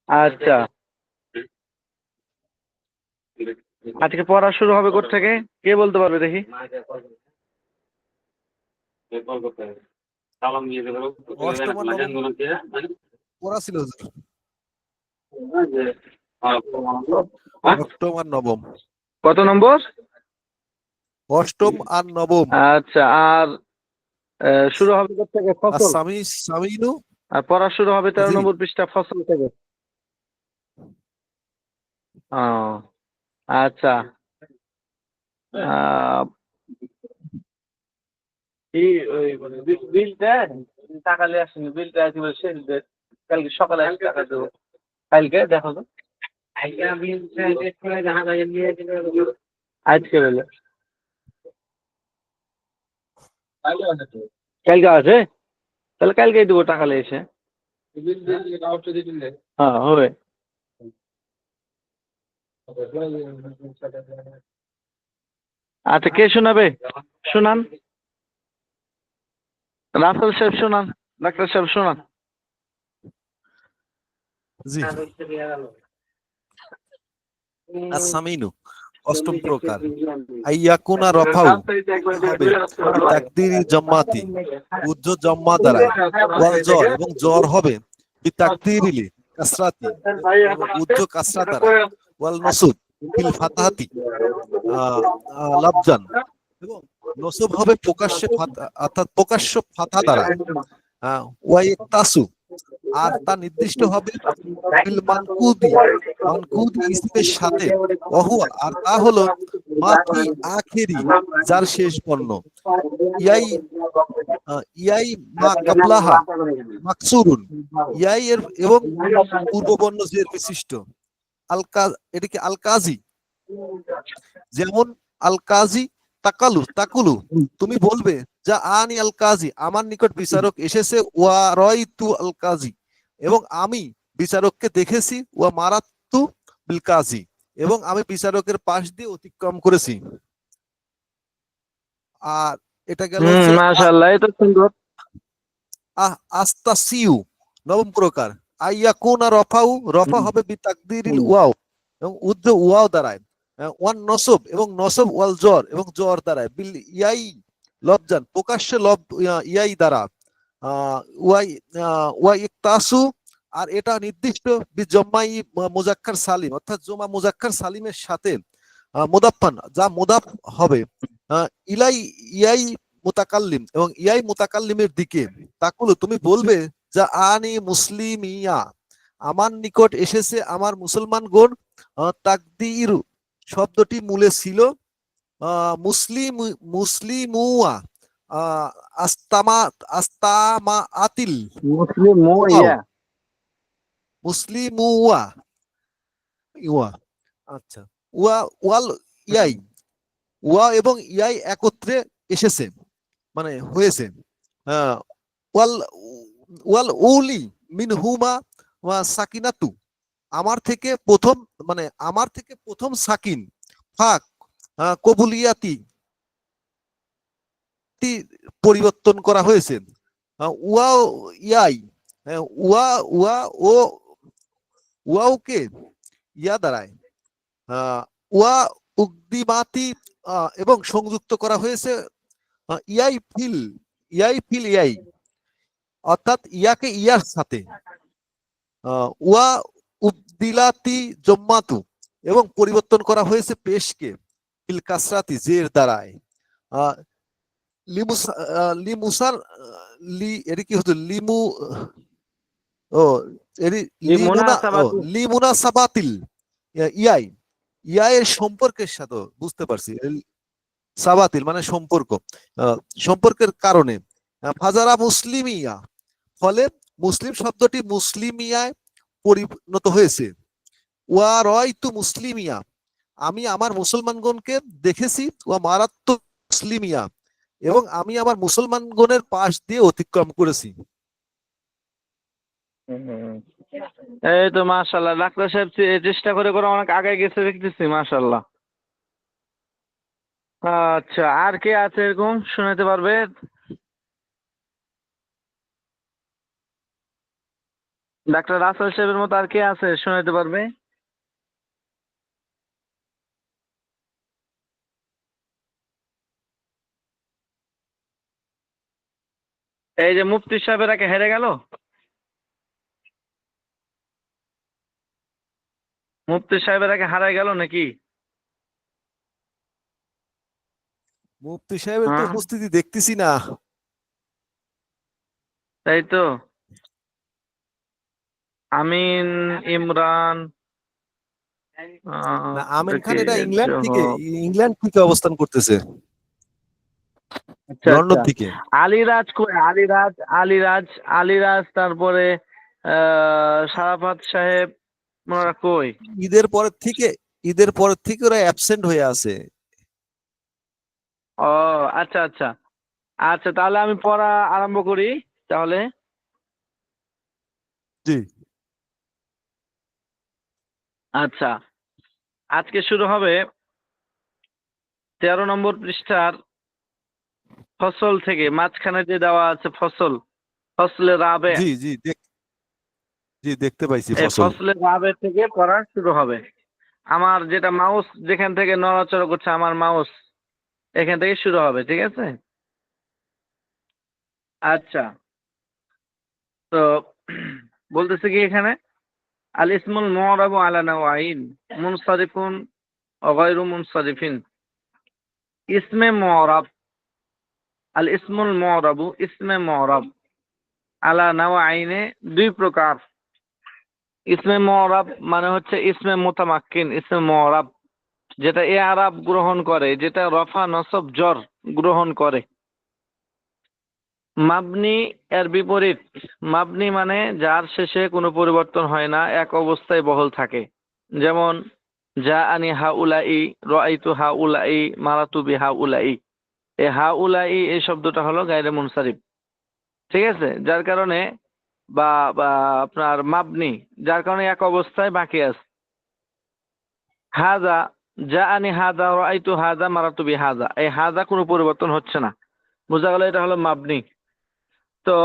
আচ্ছা, আজকে পড়া শুরু হবে কোথা থেকে? কে বলতে পারবে দেখি? অষ্টম আর নবম পড়া ছিল হুজুর। অষ্টম আর নবম। কত নম্বর? অষ্টম আর নবম। আচ্ছা, আর শুরু হবে কোথা থেকে? আর ফসল। সামিনু। আর পড়া শুরু হবে 13 জি। নম্বর পৃষ্ঠা, ফসল থেকে। ও আচ্ছা। আহ, এই ওই বিলটা টাকা নিয়ে আসেনি, বিলটা একেবারে শেষ ডেট, কালকে সকালে এসে টাকা দেবো। কালকে দেখো তো, আজকে বেলে কালকে আছে, তাহলে কালকেই দেবো টাকা নিয়ে এসে। হ্যাঁ হবে। আচ্ছা, কে শোনাবে? শোনান, রাসেল সাহেব শোনান, ডাক্তার সাহেব শোনান। জি। আর সামিনু অষ্টম প্রকার। আইয়াকুনা রফাউ হবে বিতাকদিরি জম্মাতি, উজ্জ জম্মা দ্বারায়। ওয়াল জ্বর এবং জ্বর হবে বিতাকদিরিলি কাসরাতি, এবং উজ্জ কাসরা দ্বারায়। ওয়াল নসুব ফিল ফাতাহাতি লাফজান, এবং নসব হবে প্রকাশ্যে অর্থাৎ প্রকাশ্য ফাতা দ্বারায়। ওয়াইতাসু, আর তা নির্দিষ্ট হবে বিল মানকুদি, মানকুদি ইসমের সাথে। ওহুয়া, আর তা হলো মাফি আখেরি, যার শেষ বর্ণ। ইয়াই ইয়াই মা কাবলাহা মাকসুরুন, ইয়াই এর এবং পূর্ববর্ণ জের বিশিষ্ট। এটিকে আল কাজি, যেমন আল কাজি তাকালু তাকুলু, তুমি বলবে যা আনি আল কাজি, আমার নিকট বিচারক এসেছে। ওয়া রাইতু আল কাজি, এবং আমি বিচারককে দেখেছি। ওয়া মারাত্তু বিল কাজি, এবং আমি বিচারকের পাশ দিয়ে অতিক্রম করেছি। আর এটা গেল হচ্ছে মাশাআল্লাহ, এই তো সুন্দর। আস্তাসিউ নবম প্রকার। আইয়াকুনা রফাউ, রফা হবে বিতাকদিরিল ওয়াও, এবং উদ্র ওয়াও দ্বারায়। ওয়ান নসব, এবং নসব ওয়াল জ্বর, এবং জ্বর দ্বারায়। বিল ইয়াই লবজান, প্রকাশ্যে লব ইয়াই দ্বারা। ওয়াই ওয়াই ইকতাসু, আর এটা নির্দিষ্ট বিজম্মাই মুজাক্কার সালিম, অর্থাৎ জমা মুজাক্কার সালিমের সাথে। মুদাফফান, যা মুদাফ হবে ইলাই ইয়াই মুতাকাল্লিম, এবং ইয়াই মুতাকাল্লিমের দিকে। তাকুলু, তুমি বলবে যা আনি মুসলিমিয়া, আমার নিকট এসেছে আমার মুসলমানগণ। তাকদির শব্দটি মূলে ছিল মুসলিম, মুসলিমুয়া, আস্তামা আস্তামা আতিল মুসলিম ওয়াও, মুসলিমুয়া ইয়া। আচ্ছা, ওয়া ওয়াল ইয়াই, ওয়া এবং ইয়াই একত্রে এসেছে, মানে হয়েছে। ওয়াল ওয়াল উলি মিনহুমা ওয়া সাকিনাতু, আমার থেকে প্রথম, মানে আমার থেকে প্রথম সাকিন। ফাক কবুলিয়াতি পরিবর্তন করা হয়েছে। ওয়া ইয়াই, ওয়া ওয়া ও ওয়াওকে ইয়া দ্বারায়। ওয়া উদ্দিমাতি, এবং সংযুক্ত করা হয়েছে ইয়াই ফিল, ইয়াই ফিল ইয়াই, অর্থাৎ ইয়াকে ইয়ার সাথে। ওয়া উদ্দিলাতি জম্মাতু, এবং পরিবর্তন করা হয়েছে পেশকে ফিল কাসরাতি, জের দ্বারায়। লিমুসার লি, এর কি হতো লিমু, ও এরি লিমুনা, লিমুনা সাবাতিল ইয়াই, ইয়ায়ের সম্পর্কের সাথে, বুঝতে পারছি। সাবাতিল মানে সম্পর্ক, সম্পর্কের কারণে। ফাজারা মুসলিমিয়া, ফলে মুসলিম শব্দটি মুসলিমিয়ায় পরিণত হয়েছে। ওয়া রাইতু মুসলিমিয়া, আমি আমার মুসলমানগণকে দেখেছি। ওয়া মারাত্তু মুসলিমিয়া, এবং আমি আমার মুসলমানগণের পাশ দিয়ে অতিক্রম করেছি। এই তো মাশাআল্লাহ, ডাক্তার সাহেব চেষ্টা করে করে অনেক আগে গেছে দেখতেছি, মাশাআল্লাহ। আচ্ছা, আর কে আছে এরকম শোনাতে পারবে? ডাক্তার রাসেল সাহেবের মতো আর কে আছে শোনাতে পারবে? এই যে মুফতি সাহেবের একে হেরে গেল, মুফতি সাহেবের একে হারায় গেল নাকি? মুফতি সাহেবের তো হ্যাঁ, উপস্থিতি দেখতেছি না। তাই তো। আমিন, ইমরান, না, আমিন খান দেখি এটা জোহর। ইংল্যান্ড থেকে অবস্থান করতেছে, আচ্ছা আচ্ছা। লন্ডন থেকে। আলিরাজ কই? আলিরাজ, আলিরাজ, আলিরাজ, তারপরে সারাফাত সাহেব, ওনারা কই? ঈদের পরের থেকে ঈদের পরের থেকে ওরা অ্যাবসেন্ট হয়ে আছে। ও আচ্ছা আচ্ছা। আচ্ছা তাহলে আমি পড়া আরম্ভ করি তাহলে। জি আচ্ছা, আজকে শুরু হবে 13 নম্বর পৃষ্ঠার ফসল থেকে। মাঝখানে যে দেওয়া আছে ফসল, ফসলে রাবে, জি জি জি দেখতে পাইছি এই ফসল। ফসলে রাবে থেকে পড়া শুরু হবে। আমার যেটা মাউস যেখান থেকে নড়াচড়া করছে, আমার মাউস এখান থেকে শুরু হবে, ঠিক আছে? আচ্ছা, তো বলতেছে কি এখানে, আল ইসমুল মুরাবু আলা নাওয়াইন, মুনসারিফুন ওয়া গায়রু মুনসারিফিন। ইসমে মুরাব, আল ইসমুল মুরাবু, ইসমে মুরাব, আলা নাওয়াইনে, দুই প্রকার। ইসমে মুরাব মানে হচ্ছে ইসমে মুতামাক্কিন, ইসমে মুরাব যেটা এ আরাব গ্রহণ করে, যেটা রফা নসব জর গ্রহণ করে। মাবনি এর বিপরীত। মাবনি মানে যার শেষে কোনো পরিবর্তন হয় না, এক অবস্থায় বহাল থাকে। যেমন যা আনি হা উলাই, রাআইতু হা উলাই, মারাতু বি হা উলাই। এই হা উলাই এই শব্দটা হলো গায়রে মুনসারিফ, ঠিক আছে? যার কারণে বা বা আপনার মাবনি, যার কারণে এক অবস্থায় বাকি আছে। হাজা, যা আনি হাজা, রাআইতু হাজা, মারাতু বি হাজা, এই হাজা কোনো পরিবর্তন হচ্ছে না, বোঝা গেল? এটা হলো মাবনি। তো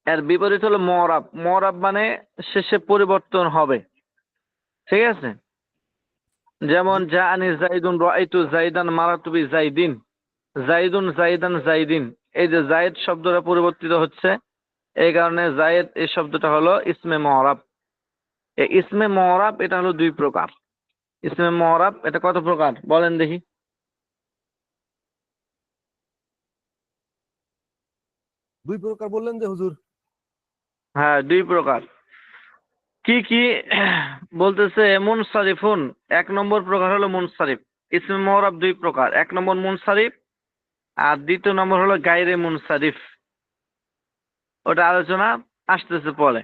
এর বিপরীত হলো মরাব। মরাব মানে শেষে পরিবর্তন হবে, ঠিক আছে? যেমন জি যা আনি জাইদুন, রাআইতু জাইদান, মারাতু বি জাইদিন। জাইদুন, জাইদান, জাইদিন, এই যে জায়েদ শব্দটা পরিবর্তিত হচ্ছে, এই কারণে জায়েদ এই শব্দটা হলো ইসমে মরাব। এই ইসমে মরাব এটা হলো দুই প্রকার। ইসমে মরাব এটা কত প্রকার বলেন দেখি? দুই প্রকার বললেন যে হুজুর। হ্যাঁ, দুই প্রকার। কি কি বলতেছে? মুনসারিফুন, এক নম্বর প্রকার হলো মুনসারিফ। ইসমে মুরাব দুই প্রকার, এক নম্বর মুনসারিফ, আর দ্বিতীয় নম্বর হলো গায়রে মুনসারিফ। ওটা আলোচনা আসতেছে পরে,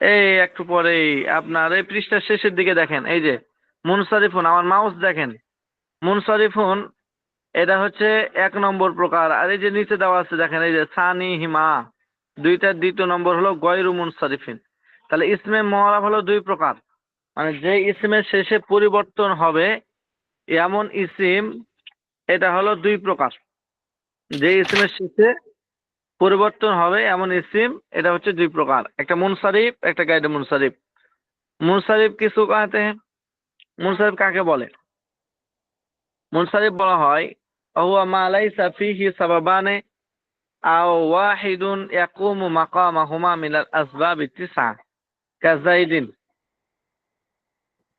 এই একটু পরেই। আপনার এই পৃষ্ঠার শেষের দিকে দেখেন, এই যে মুনসারিফুন, আমার মাউস দেখেন, মুনসারিফুন এটা হচ্ছে এক নম্বর প্রকার। আর এই যে নিচে দেওয়া আছে দেখেন, এই যে সানি হিমা, দুইটার দ্বিতীয় নম্বর হলো গয়রু মুনসারিফিন। তাহলে ইসমে মুআরাব হলো দুই প্রকার, মানে যে ইসমের শেষে পরিবর্তন হবে এমন ইসিম, এটা হলো দুই প্রকার। যে ইসমের শেষে পরিবর্তন হবে এমন ইসিম, এটা হচ্ছে দুই প্রকার, একটা মুনসারিফ, একটা গায়রে মুনসারিফ। মুনসারিফ কিছু কাতে, মুনসারিফ কাকে বলে? মুনসারিফ বলা হয় হুয়া মা লাইসা ফিহি সাবাবানে আও ওয়াহিদুন ইয়াকুমু মাকামাহুমা মিনাল আসবাবি তিসআ কাযাইদিন।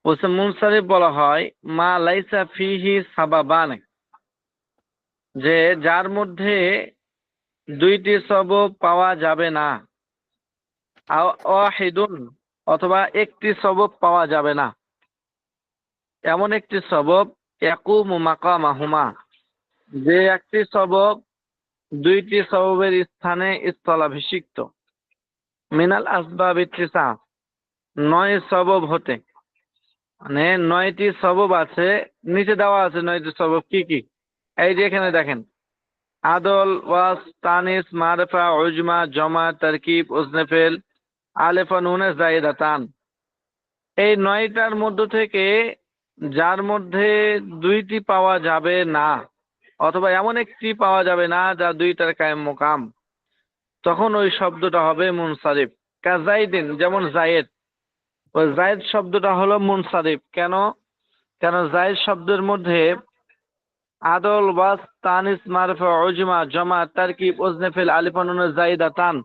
বলছে মুনসারিফ বলা হয় মা লাইসা ফিহি সাবাবানে, যে যার মধ্যে দুইটি সবব পাওয়া যাবে না, আও ওয়াহিদুন, অথবা একটি সবব পাওয়া যাবে না, এমন একটি সবব ইয়াকুমু মাকামাহুমা, যে একটি সবব দুইটি সববের স্থানে স্থলাভিষিক্ত, মিনাল আসবাব তিসআ, নয় সবব হতে। মানে নয়টি সবব আছে, নিচে দেওয়া আছে নয়টি সবব কি কি। এই যে এখানে দেখেন, আদল, ওয়াস, তানিস, মারফা, উজমা, জমা, তারকিব, উজনেফেল, আলেফা, নুনে জায়েদাতান। এই নয়টার মধ্য থেকে যার মধ্যে দুইটি পাওয়া যাবে না, অথবা এমন একটি পাওয়া যাবে না যা দুইটার কায়েম মোকাম, তখন ওই শব্দটা হবে মুনসারিফ। কাজাইদিন, যেমন জায়েদ, ওই জায়েদ শব্দটা হলো মুনসারিফ। কেন? কেন জায়েদ শব্দের মধ্যে আদল, ওয়াস, তানিস, মারফা, উজমা, জমা, তারকিব, ওজনে ফেল, আলিফ নুন জাইদাতান,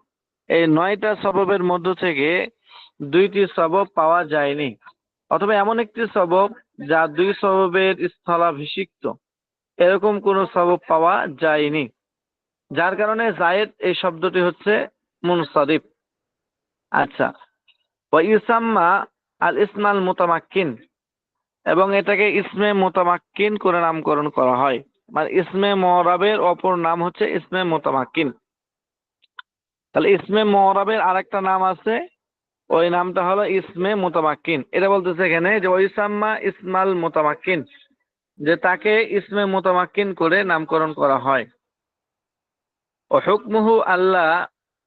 এই 9টা সববের মধ্য থেকে 2টি সবব পাওয়া যায়নি, অথবা এমন একটি সবব যা 2 সববের স্থলাভিষিক্ত, এরকম কোন সবব পাওয়া যায়নি, যার কারণে জায়েদ এই শব্দটি হচ্ছে মুনসারিফ। আচ্ছা, ওয়া ইউসাম্মা আল ইসমাল মুতামাক্কিন, এবং এটাকে ইসমে মুতামাক্কিন করে নামকরণ করা হয়। মানে ইসমে মুরাবের অপর নাম হচ্ছে ইসমে মুতামাক্কিন। তাহলে ইসমে মুরাবের আরেকটা নাম আছে, ওই নামটা হলো ইসমে মুতামাক্কিন। এটা বলতেছে এখানে যে ওইসাম্মা ইসমাল মুতামাক্কিন, যে তাকে ইসমে মুতামাক্কিন করে নামকরণ করা হয়। ও হুকমুহু আল্লাহ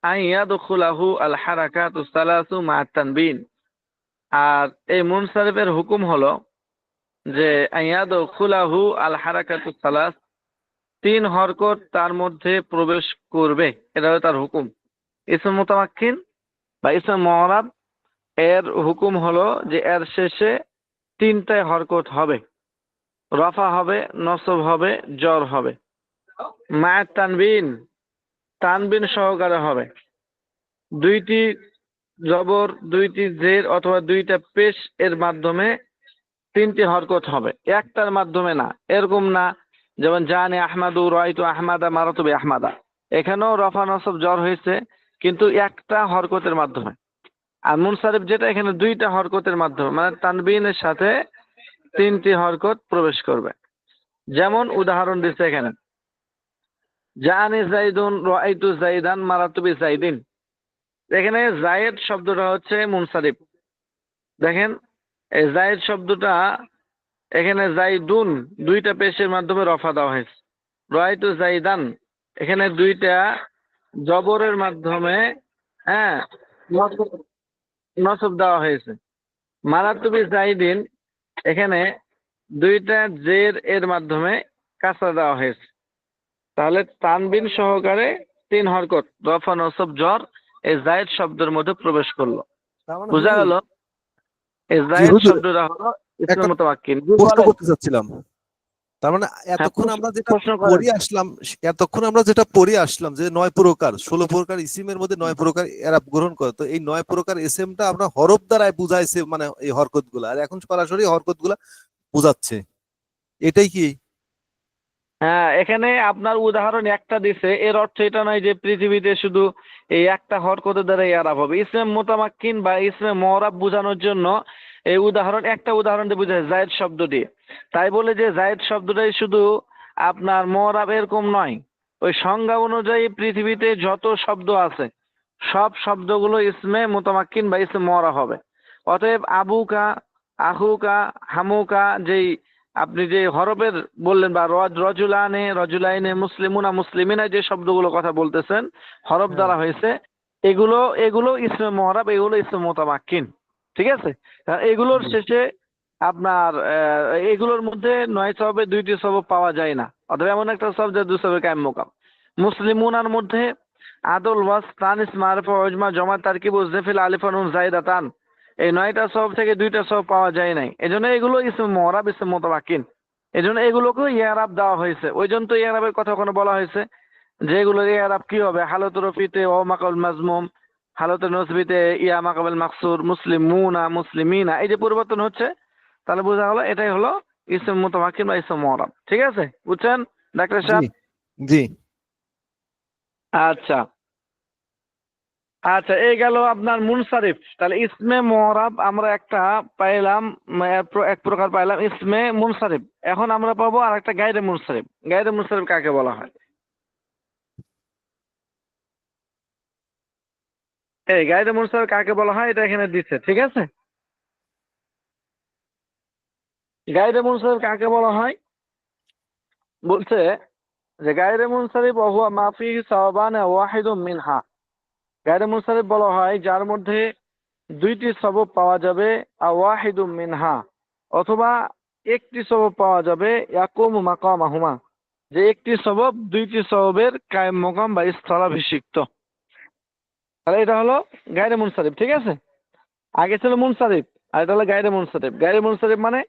আইয়াদখুলাহু আল হারাকাতুস সালাসু মা'আত তানবিন, আর এই মুনসারিফের হুকুম হলো যে আইয়াদখুলাহু আল হারাকাতুস সালাস, 3 হরকত তার মধ্যে প্রবেশ করবে, এটা হলো তার হুকুম। ইসমে মুতামাক্কিন বা ইসমে মুরাব এর হুকুম হলো যে এর শেষে 3টে হরকত হবে, রফা হবে, নসব হবে, জর হবে। মা'আত তানবিন, তানবিন সহকারে হবে। 2টি জবর, 2টি জের অথবা 2টা পেশ এর মাধ্যমে 3টি হরকত হবে, একটার মাধ্যমে না। এরকম না যেমন জানে আহমাদু, রাইতু আহমাদা, মারাতু বি আহমাদা, এখানেও রফা নসব জর হয়েছে কিন্তু একটা হরকতের মাধ্যমে। আর মুনসারিফ যেটা, এখানে 2টা হরকতের মাধ্যমে, মানে তানবিনের সাথে 3টি হরকত প্রবেশ করবে। যেমন উদাহরণ দিচ্ছে এখানে, জানি জাইদুন, রাইতু জাইদান, মারাতু বি জাইদিন। এখানে জায়েদ শব্দটা হচ্ছে মুনসারিফ। দেখেন এই জায়েদ শব্দটা এখানে জাইদুন 2টা পেশের মাধ্যমে রফা দেওয়া হয়েছে। রাইতু জাইদান, এখানে 2টা জবরের মাধ্যমে, হ্যাঁ, নসব দেওয়া হয়েছে। মারাতু বি জাইদিন, এখানে 2টা জের এর মাধ্যমে কাসরা দেওয়া হয়েছে। তাহলে তানবিন সহকারে 3 হরকত, রফা নসব জর, এই জায়েদ শব্দের মধ্যে প্রবেশ করলো। তার মানে বুঝা হুজুর, গেল? এই জি জায়েদ হুজুর, শব্দটা হলো ইসমে একটা মুতামাক্কিন। জি প্রশ্ন বলেন। করতে চাচ্ছিলাম। তার মানে হ্যাঁ, এতক্ষণ আমরা যেটা প্রশ্ন করেন। পড়ে আসলাম, এতক্ষণ আমরা যেটা পড়ে আসলাম যে 9 প্রকার, 16 প্রকার ইসিমের মধ্যে 9 প্রকার এরাব গ্রহণ করে, তো এই 9 প্রকার এসএমটা আমরা হরফ দ্বারাই বুঝাইছে, মানে এই হরকত গুলা, আর এখন সরাসরি হরকত গুলা বুঝাচ্ছে, এটাই কি? হ্যাঁ, এখানে আপনার উদাহরণ একটা দিছে, এর অর্থ এটা নয় যে পৃথিবীতে শুধু এই একটা হরকতের দ্বারা ইয়ারাব হবে। ইসমে মুতামাক্কিন বা ইসমে মুরাব বোঝানোর জন্য এই উদাহরণ, একটা উদাহরণ দিয়ে বোঝায় জায়েদ শব্দ দিয়ে। তাই বলে যে জায়েদ শব্দটাই শুধু আপনার মুরাব এরকম নয়। ওই সংজ্ঞা অনুযায়ী পৃথিবীতে যত শব্দ আছে সব শব্দগুলো ইসমে মুতামাক্কিন বা ইসমে মুরাব হবে। অতএব আবুকা, আহুকা, হামুকা, যেই আপনি যে হরফের বললেন, বা রজুলানে, রজুলাইনে, মুসলিমুনা, মুসলিমিনা, যে শব্দগুলো কথা বলতেছেন হরফ হ্যাঁ, দ্বারা হয়েছে, এগুলো এগুলো ইসমে মুরাব, এগুলো ইসমে মুতামাক্কিন। ঠিক আছে? এগুলোর জি, শেষে আপনার এগুলোর মধ্যে 9 সববে 2টি সবব পাওয়া যায় না, অথবা এমন একটা সব যে 2 সবে কায়েম মোকাম। মুসলিমুনার মধ্যে আদল, ওয়াস, তানিস, মারফা, উজমা, জমা, তারকিব, উজনেফিল, আলিফ নুন জাইদাতান, এই 9টা সব থেকে 2টা সব পাওয়া যায় নাই। এজন্য এগুলো ইসমে মুরাব, ইসমে মুতামাক্কিন। এজন্য এগুলোকে ইয়ারাব দেওয়া হয়েছে। ওই জন্য তো ইয়ারাবের কথা ওখানে বলা হয়েছে যে এগুলোর ইয়ারাব কি হবে, হালত রফিতে ও মাকাল মাজমুম, হালত নসবিতে ইয়া মাকাবেল মাকসুর, মুসলিমুনা, মুসলিমিনা, এই যে পরিবর্তন হচ্ছে, তাহলে বোঝা হলো এটাই হলো ইসমে মুতামাক্কিন বা ইসমে মুরাব। ঠিক আছে? বুঝছেন ডাক্তার জি, সাহেব? জি, আচ্ছা, আচ্ছা, এই গেল আপনার মুনসারিফ। তাহলে ইসমে মুরাব আমরা একটা পাইলাম, এক প্রকার পাইলাম ইসমে মুনসারিফ। এখন আমরা পাবো আর একটা গায়রে মুনসারিফ। গায়রে মুনসারিফ কাকে বলা হয়? এই গায়রে মুনসারিফ কাকে বলা হয় এটা এখানে দিচ্ছে। ঠিক আছে? গায়রে মুনসারিফ কাকে বলা হয় বলছে যে গায়রে মুনসারিফ ওয়া হুয়া মা ফিহি সাওয়াবান ওয়াহিদুম মিনহা। গায়রে মুনসারিফ বলা হয় যার মধ্যে 2টি সবব পাওয়া যাবে, ওয়াহিদুম মিনহা, অথবা একটি সবব পাওয়া যাবে, ইয়াকুমু মাকামাহুমা, যে একটি সবব 2টি সববের কায়েম মোকাম বা স্থলাভিষিক্ত। তাহলে এটা হলো গায়রে মুনসারিফ, ঠিক আছে? আগে ছিল মুনসারিফ আর এটা হলো গায়রে মুনসারিফ। গায়রে মুনসারিফ মানে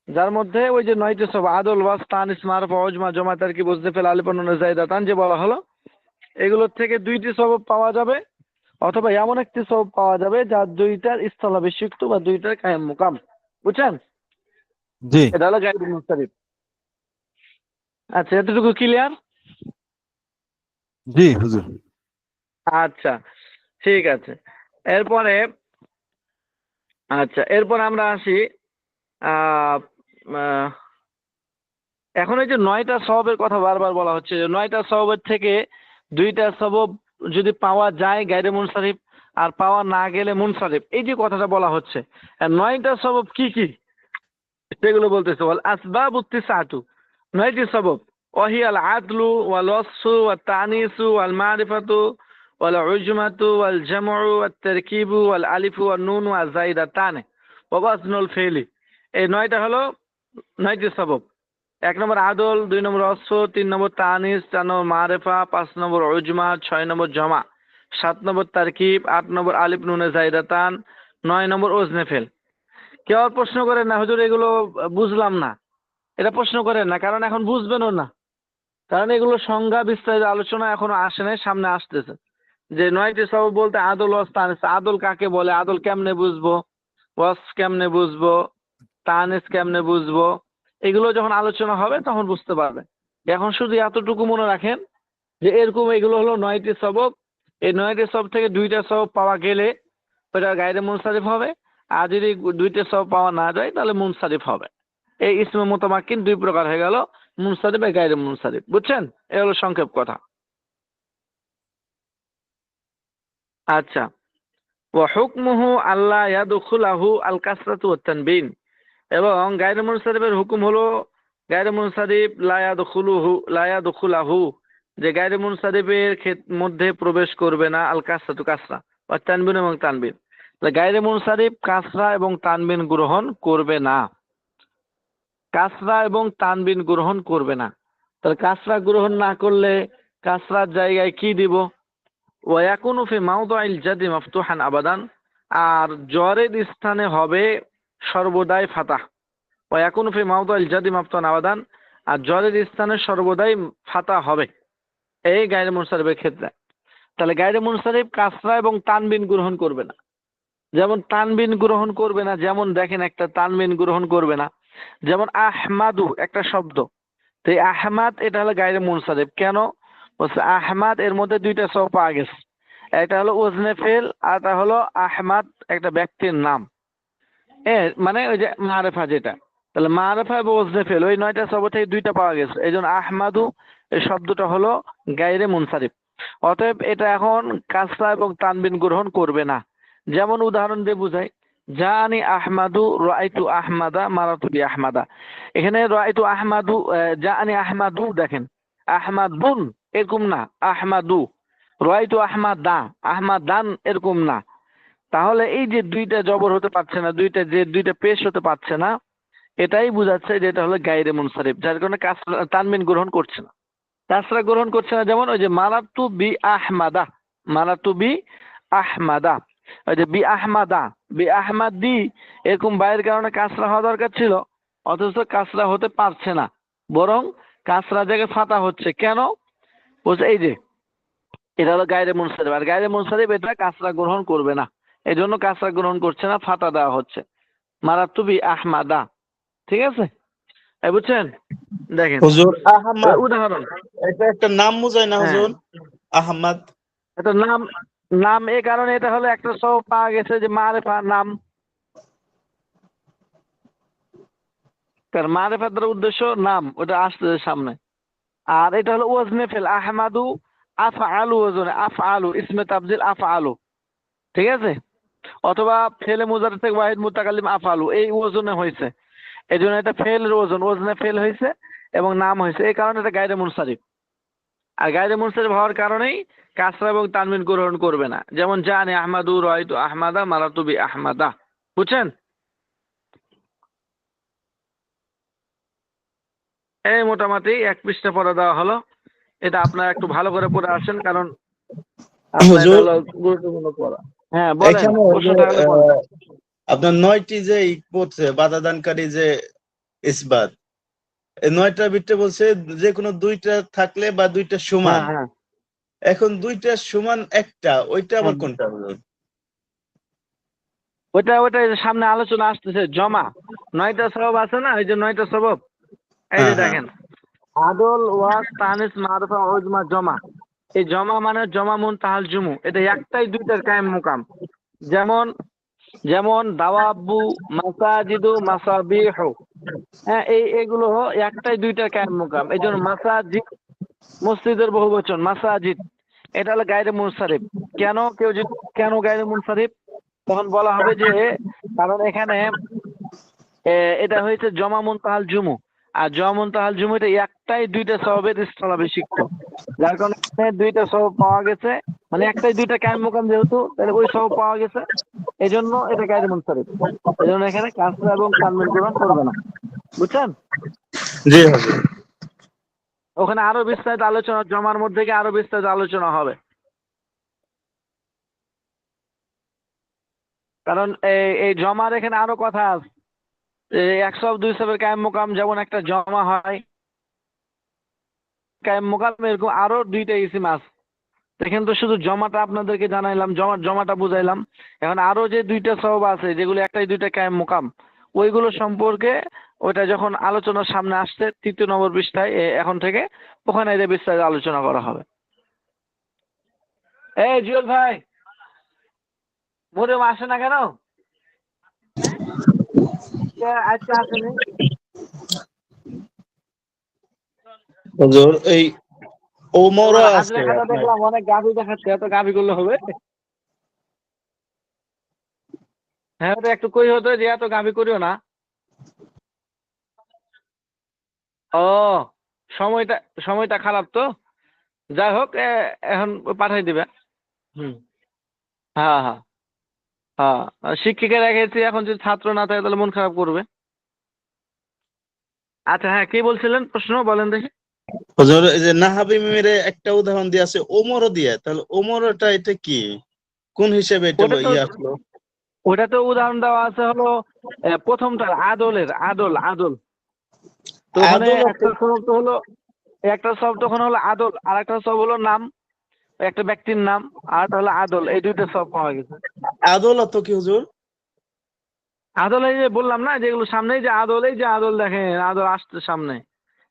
যার মধ্যে ওই যে 9টি সব আদল, ওয়াস, তানিস, মারফা, ওজমা, জমা, তারকিব, ওজনেফেল, আলিফ, নুন, জায়দাতান যে বলা হলো, এগুলোর থেকে 2টি সবব পাওয়া যাবে, অথবা এমন একটি সবব পাওয়া যাবে যার 2টার স্থলাভিষিক্ত বা 2টার কায়েম মুকাম। বুঝছেন? জি এটা হলো গায়রে মুনসারিফ। আচ্ছা, এতটুকু ক্লিয়ার? জি হুজুর। আচ্ছা, ঠিক আছে। এরপরে এরপর আমরা আসি আহ আহ, এখন এই যে 9টা সওয়াবের কথা বারবার বলা হচ্ছে, যে 9টা সওয়াবের থেকে 2টা সওয়াব যদি পাওয়া যায় গায়রে মুনসারিফ, আর পাওয়া না গেলে মুনসারিফ, এই যে কথাটা বলা হচ্ছে, আর 9টা সওয়াব কি কি সেগুলো বলতেছে। বল আসবাবু তিসআতু, 9টি সওয়াব, ওয়াহিয়াল আদলু ওয়াল ওয়াসফু ওয়াত তানিসু ওয়াল মারিফাতু ওয়াল উজমাতু ওয়াল জামউ ওয়াত তারকিবু ওয়াল আলিফু ওয়ান নুন ওয়াজ যায়দাতান ওয়া ওয়াজনুল ফিলি। এই 9টা হলো 9টি সওয়াব। 1 নম্বর আদল, 2 নম্বর অস্ফ, 3 নম্বর তানিস, 4 নম্বর মারেফা, 5 নম্বর উজমা, 6 নম্বর জমা, 7 নম্বর তারকিব, 8 নম্বর আলিফ নুনে জায়দাতান, 9 নম্বর ওজনেফেল। কেউ আর প্রশ্ন করেন না, হুজুর এগুলো বুঝলাম না, এটা প্রশ্ন করেন না, কারণ এখন বুঝবেনও না। কারণ এগুলো সংজ্ঞা বিস্তারিত আলোচনা এখনো আসে নাই, সামনে আসতেছে। যে 9টি সওয়াব বলতে আদল, ওয়াস, তানিস। আদল কাকে বলে, আদল কেমনে বুঝবো, ওয়াস কেমনে বুঝবো, তানিস কেমনে বুঝবো, এগুলো যখন আলোচনা হবে তখন বুঝতে পারবে। এখন শুধু এতটুকু মনে রাখেন যে এরকম এগুলো হলো 9টি সবব। এই 9টি সব থেকে 2টা সব পাওয়া গেলে ওটা গায়রে মুনসারিফ হবে, আর যদি 2টা সব পাওয়া না যায় তাহলে মুনসারিফ হবে। এই ইসমে মুতামাক্কিন 2 প্রকার হয়ে গেল, মুনসারিফ আর গায়রে মুনসারিফ। বুঝছেন? এ হলো সংক্ষেপ কথা। আচ্ছা, ওয়া হুকমুহু আল্লা ইয়াদখুলাহু আল কাসরাতু ওয়াত তানবিন। এবং গায়রে মুনসারিফের হুকুম হলো, গায়রে মুনসারিফ লা ইয়াদখুলাহু, যে গায়রে মুনসারিফের মধ্যে প্রবেশ করবে না আল কাসরাতু, কাসরা, ওয়া তানবিন এবং তানবিন। তাহলে গায়রে মুনসারিফ কাসরা এবং তানবিন গ্রহণ করবে না, কাসরা এবং তানবিন গ্রহণ করবে না। তাহলে কাসরা গ্রহণ না করলে কাসরার জায়গায় কি দিব? ওয়া ইয়াকুনু ফি মাওদি'ল জাদি মাফতুহান আবাদান, আর জরের স্থানে হবে সর্বদাই ফাতাহ। ওয়া ইয়াকুনু ফি মাওদি'ল জাদি মাফতুহান আবাদান, আর জরের স্থানে সর্বদাই ফাতা হবে এই গায়রে মুনসারিফের ক্ষেত্রে। তাহলে গায়রে মুনসারিফ কাসরা এবং তানবিন গ্রহণ করবে না। যেমন তানবিন গ্রহণ করবে না, যেমন দেখেন একটা তানবিন গ্রহণ করবে না, যেমন আহমাদু একটা শব্দ, তো এই আহমাদ এটা হলো গায়রে মুনসারিফ। কেন? বলছে আহমাদ এর মধ্যে 2টা সব পাওয়া গেছে, একটা হলো ওজনে ফেল আর একটা হলো আহমাদ, একটা ব্যক্তির নাম। মানে ওই যে মারেফা যেটা, তাহলে মারেফা এবং ওজনে ফেল ওই 9টা শব্দ থেকে 2টা পাওয়া গেছে, এই জন্য আহমাদু এই শব্দটা হলো গায়রে মুনসারিফ। অতএব এটা এখন কাসরা এবং তানবিন গ্রহণ করবে না। যেমন উদাহরণ দিয়ে বুঝাই, জানি আহমাদু রাআইতু আহমাদা মারাতু বি আহমাদা। এখানে রাআইতু আহমাদু, জানি আহমাদু, দেখেন আহমাদুন এরকম না, আহমাদু। রাআইতু আহমাদা, আহমাদান এরকম না। তাহলে এই যে 2টা জবর হতে পারছে না, 2টা পেশ হতে পারছে না, এটাই বোঝাচ্ছে যে এটা হলো গায়রে মুনসারিফ, যার কারণে কাসরা তানবিন গ্রহণ করছে না, কাসরা গ্রহণ করছে না। যেমন ওই যে মারাতু বি আহমাদা, মারাতু বি আহমাদা, ওই যে বি আহমাদা, বি আহমাদি, এরকম বাইরের কারণে কাসরা হওয়া দরকার ছিল, অথচ কাসরা হতে পারছে না, বরং কাসরা জায়গায় ফাতা হচ্ছে। কেন? বলছে এই যে এটা হলো গায়রে মুনসারিফ, আর গায়রে মুনসারিফ এটা কাসরা গ্রহণ করবে না, এই জন্য কাসরা গ্রহণ করছে না, ফাতা দেওয়া হচ্ছে, মারাতু বি আহমাদা। ঠিক আছে? বুঝছেন? দেখেন হুজুর আহমদ, উদাহরণ। এটা একটা নাম বোঝায় না হ্যাঁ, হুজুর? আহমদ। এটা নাম, নাম এই কারণে এটা হলো একটা সব পাওয়া গেছে যে মারেফা নাম, কারণ মারেফার উদ্দেশ্য নাম, ওটা আসছে সামনে। আর এটা হলো ওজনে ফেল, আহমাদু আফআলু, ওজনে আফআলু, ইসমে তাবজিল আফআলু। ঠিক আছে? অথবা ফেলে মুজাররদ থেকে ওয়াহিদ মুতাকাল্লিম আফআলু, এই ওজনে হয়েছে, এই জন্য এটা ফেলের ওজন, ওজনে ফেল হয়েছে এবং নাম হয়েছে, এই কারণে এটা গায়রে মুনসারিফ। আর গায়রে মুনসারিফ হওয়ার কারণেই কাসরা এবং তানবিন গ্রহণ করবে না। যেমন জানি আহমাদু রাআইতু আহমাদা মারাতু বি আহমাদা। বুঝছেন? এই মোটামুটি 1 পৃষ্ঠা পড়া দেওয়া হলো, এটা আপনারা একটু ভালো করে পড়ে আসেন, কারণ আপনার এটা হুজুর হলো গুরুত্বপূর্ণ পড়া। হ্যাঁ বলেন, এখানে প্রশ্ন যে থাকলে বলেন। আপনার 9টি যে পড়ছে বাধাদানকারী যে ইসবাত, এই 9টার ভিতরে বলছে যে কোনো দুইটা থাকলে বা দুইটা হ্যাঁ সমান। হ্যাঁ এখন দুইটা সমান একটা, ওইটা আবার হ্যাঁ। কোনটা হুজুর? ওইটা ওইটা এই যে সামনে আলোচনা আসতেছে জমা, 9টা সবব আছে না, এই যে 9টা সবব, এই যে হ্যাঁ হ্যাঁ দেখেন আদল ওয়াজ তানিস মারফা উজমা জমা। এই জমা মানে জমা মুনতাহাল জুমু, এটা একটাই দুইটার কায়েম মুকাম। যেমন যেমন দাওয়াবু, মাসাজিদু, মাসাবিহু, হ্যাঁ এই এগুলো একটাই দুইটার কায়েম মুকাম। এই জন্য মাসাজিদ মসজিদের বহু বচন, মাসাজিদ এটা হলো গায়রে মুনসারিফ। কেন কেউ যদি কেন গায়রে মুনসারিফ, তখন বলা হবে যে কারণ এখানে এটা হয়েছে জমা মুনতাহাল জুমু, আর জমা মুনতাহাল জুমু এটা একটাই দুইটা সওয়াবের স্থলাভিষিক্ত, যার কারণে এখানে দুইটা সওয়াব পাওয়া গেছে, মানে একটাই দুইটা কায়েম মুকাম যেহেতু, তাহলে ওই সওয়াব পাওয়া গেছে, এই জন্য এটা গায়রে মুনসারিফ। এই জন্য এখানে কাসরা এবং তানবিন গ্রহণ করবে না, বুঝছেন? জি হুজুর। ওখানে আরো বিস্তারিত আলোচনা, জমার মধ্যে গিয়ে আরো বিস্তারিত আলোচনা হবে। কারণ এই এই জমার এখানে আরো কথা আছে। এই 100 200 কায়েম মোকাম যেমন একটা জমা হয়, কায়েম মোকাম এরকম আরো দুইটা ইসিম আছে। এখানে তো শুধু জমাটা আপনাদেরকে জানাইলাম, জমাটা বুঝাইলাম। এখন আরো যে দুইটা সওয়াব আছে যেগুলো একটাই দুইটা কায়েম মোকাম, ওইগুলো সম্পর্কে ওইটা যখন আলোচনার সামনে আসছে 3য় নম্বর পৃষ্ঠায় এখন থেকে, ওখানে এদের বিস্তারিত আলোচনা করা হবে। এই জুয়েল ভাই, মরিয়ম আসে না কেন? আজকে আসেনি? হুজুর এই ওমরও আছে হাজরা খাতা আপনার। দেখলাম অনেক গাভি দেখাচ্ছে, এত গাভি করলে হবে? হ্যাঁ তো একটু কই হতো যে এত গাভি করিও না। ও, সময়টা সময়টা খারাপ তো, যাই হোক এখন পাঠাই দিবে। হুম। হ্যাঁ হ্যাঁ হ্যাঁ, শিক্ষিকা রেখেছি, এখন যদি ছাত্র না থাকে তাহলে মন খারাপ করবে। আচ্ছা হ্যাঁ, কি বলছিলেন, প্রশ্ন বলেন দেখি। হুজুর এই যে নাহাবি মেরে একটা উদাহরণ দিয়ে আছে ওমরও দিয়ে, তাহলে ওমরটা এটা কি, কোন হিসেবে এটা ওটা তো আসলো? ওটা তো উদাহরণ দেওয়া আছে হলো প্রথমটা আদলের, আদল আদল। তো ওখানে আদল একটা শব্দ হলো, একটা শব্দ ওখানে হলো আদল, আর একটা শব্দ হলো নাম, একটা ব্যক্তির নাম, আর একটা হলো আদল, এই দুইটা সব পাওয়া গেছে। আদল অর্থ কি হুজুর? আদল এই যে বললাম না, যেগুলো সামনেই যে আদল, এই যে আদল দেখেন, আদল আসছে সামনে।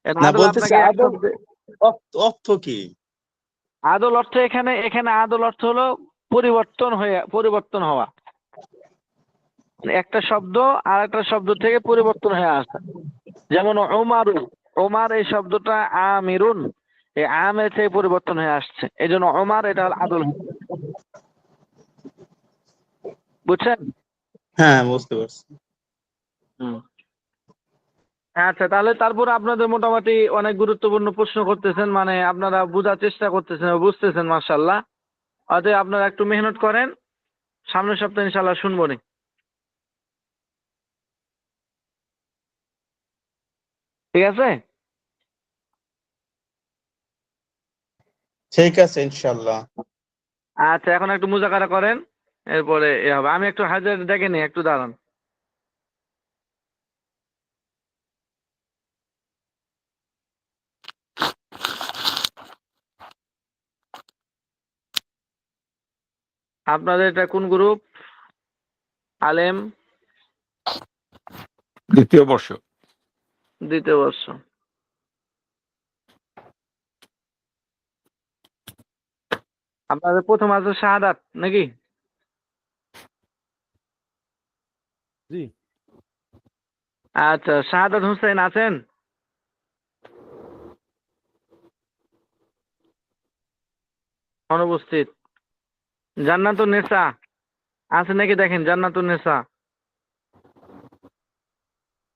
এখন না আদল বলতেছে আপনাকে এক আদল শব্দে, অর্থ কি? আদল অর্থ এখানে এখানে আদল অর্থ হলো পরিবর্তন হওয়া, মানে একটা শব্দ আর একটা শব্দ থেকে পরিবর্তন হয়ে আসা। যেমন ওমারু, ওমার এই শব্দটা আমিরুন, এই আমের থেকে পরিবর্তন হয়ে আসছে, এই জন্য ওমার এটা হলো আদল, বুঝছেন? হ্যাঁ বুঝতে পারছি। হুম। আচ্ছা তাহলে তারপর আপনাদের মোটামুটি অনেক গুরুত্বপূর্ণ প্রশ্ন করতেছেন, মানে আপনারা বোঝার চেষ্টা করতেছেন, বুঝতেছেন, মার্শাল্লাহ। অতএব আপনারা একটু মেহনত করেন, সামনের সপ্তাহে ইনশাল্লাহ শুনবো নি। ঠিক আছে? ঠিক আছে ইনশাল্লাহ। আচ্ছা এখন একটু মুজাকারা করেন, এরপরে এ হবে। আমি একটু হাজার দেখে নিই, একটু দাঁড়ান। আপনাদের এটা কোন গ্রুপ? আলেম? দ্বিতীয় বর্ষ। 2য় বর্ষ। আপনাদের প্রথম আছে শাহাদাত নাকি? জি আচ্ছা, শাহাদাত হোসেন আছেন? অনুপস্থিত। জান্নাতুন নেসা আছে নাকি দেখেন, জান্নাতুন নেসা।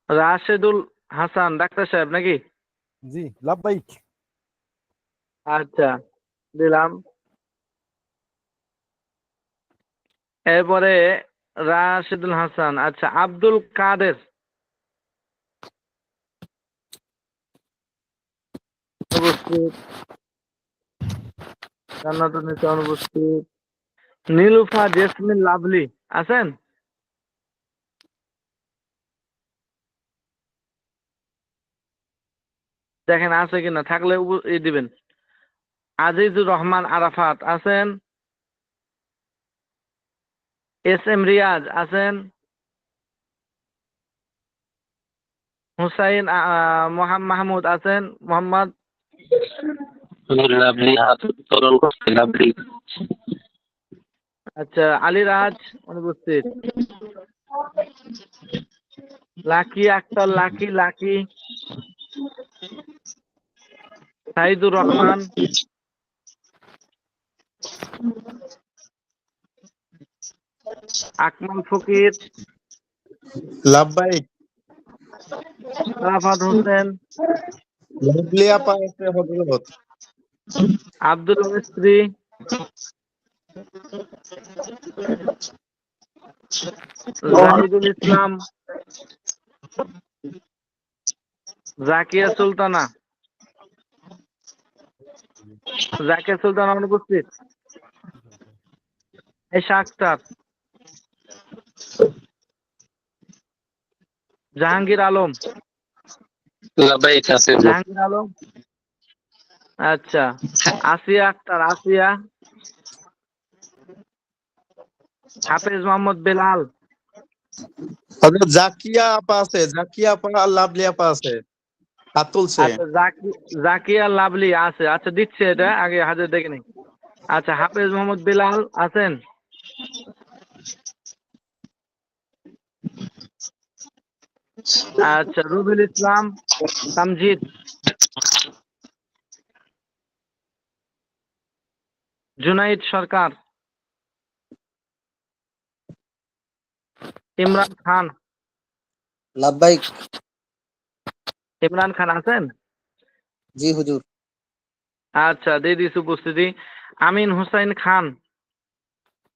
রাশেদুল হাসান ডাক্তার সাহেব নাকি? জি লাভবাইক। আচ্ছা দিলাম। এরপরে রাশেদুল হাসান, আচ্ছা আব্দুল কাদের উপস্থিত। জান্নাতুন নিসা অনুপস্থিত। নীলুফা জেসমিন লাভলি আছেন? দেখেন আছে কিনা, থাকলে দিবেন। আজিজুর রহমান আরাফাত আছেন? এস এম রিয়াজ আছেন? হুসাইন মাহমুদ আছেন? মোহাম্মদ লাভলি হাত উত্তোলন করছে লাভলি। আচ্ছা, আলী রাজ অনুপস্থিত। লাকি আক্তার লাকি লাকি। সাইদুর রহমান। আকমাল ফকির। লাভবাহিক আরাফাত হোসেন। লাভলি আপা আছে হজরত। আব্দুল মিস্ত্রি। জাহিদুল ইসলাম। জাকিয়া সুলতানা। জাকিয়া সুলতানা অনুপস্থিত। এশা আক্তার। জাহাঙ্গীর আলম। লাভবাহিক আছে। জাহাঙ্গীর আলম। আচ্ছা, আসিয়া আক্তার আসিয়া। হাফেজ মোহাম্মদ বেলাল। হজরত জাকিয়া আপা আছে, জাকিয়া আপা আর লাভলি আপা আছে, হাত তুলছে। আচ্ছা, জাকিয়া লাভলি আছে। আচ্ছা, দিচ্ছে এটা, আগে হাজার দেখে নেই। আচ্ছা, হাফেজ মোহাম্মদ বেলাল আছেন? আচ্ছা, রুবেল ইসলাম তামজিদ। জুনাইদ সরকার। ইমরান খান। লাভবাহিক। ইমরান খান আছেন? জি হুজুর। আচ্ছা, দিয়ে দিস উপস্থিতি। আমিন হুসাইন খান।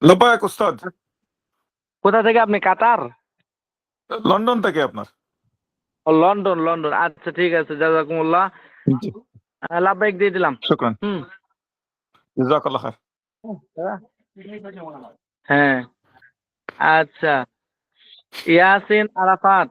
লাব্বাইক উস্তাদ। কোথা থেকে আপনি? কাতার? লন্ডন থেকে আপনার। ও, লন্ডন লন্ডন। আচ্ছা, ঠিক আছে, জাজাকুমুল্লাহ। জি, লাভবাহিক দিয়ে দিলাম। শুকরান। হুম। জাযাকাল্লাহ খায়র। হ্যাঁ, আচ্ছা। ইয়াসিন আরাফাত।